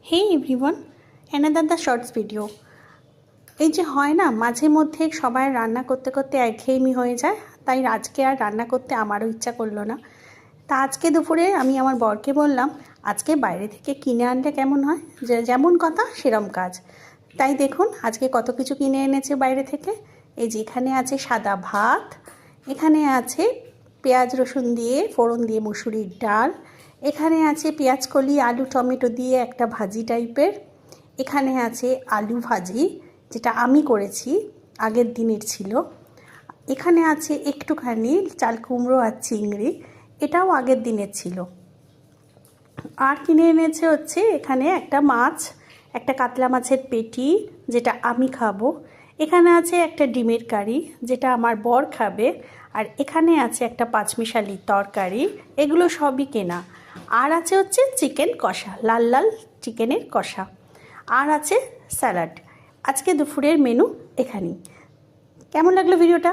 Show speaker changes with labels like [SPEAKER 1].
[SPEAKER 1] Hey everyone, another the shorts video. এই যে হয় না, মাঝে মধ্যে সবাই রান্না করতে করতে একঘেয়েমি হয়ে যায়, তাই আজকে আর রান্না করতে আমারও ইচ্ছা করলো না। তা আজকে দুপুরে আমি আমার বরকে বললাম, আজকে বাইরে থেকে কিনে আনলে কেমন হয়, যে যেমন কথা সেরম কাজ। তাই দেখুন আজকে কত কিছু কিনে এনেছে বাইরে থেকে। এই যে এখানে আছে সাদা ভাত, এখানে আছে পেঁয়াজ রসুন দিয়ে ফোড়ন দিয়ে মুসুরির ডাল, এখানে আছে পেঁয়াজকলি আলু টমেটো দিয়ে একটা ভাজি টাইপের, এখানে আছে আলু ভাজি যেটা আমি করেছি, আগের দিনের ছিল, এখানে আছে একটুখানি চাল কুমড়ো আর চিংড়ি, এটাও আগের দিনের ছিল। আর কিনে এনেছে হচ্ছে এখানে একটা মাছ, একটা কাতলা মাছের পেটি যেটা আমি খাবো, এখানে আছে একটা ডিমের কারি যেটা আমার বর খাবে, আর এখানে আছে একটা পাঁচমিশালি তরকারি, এগুলো সবই কেনা। আর আছে হচ্ছে চিকেন কষা, লাল লাল চিকেনের কষা, আর আছে স্যালাড। আজকে দুপুরের মেনু এখানেই। কেমন লাগলো ভিডিওটা?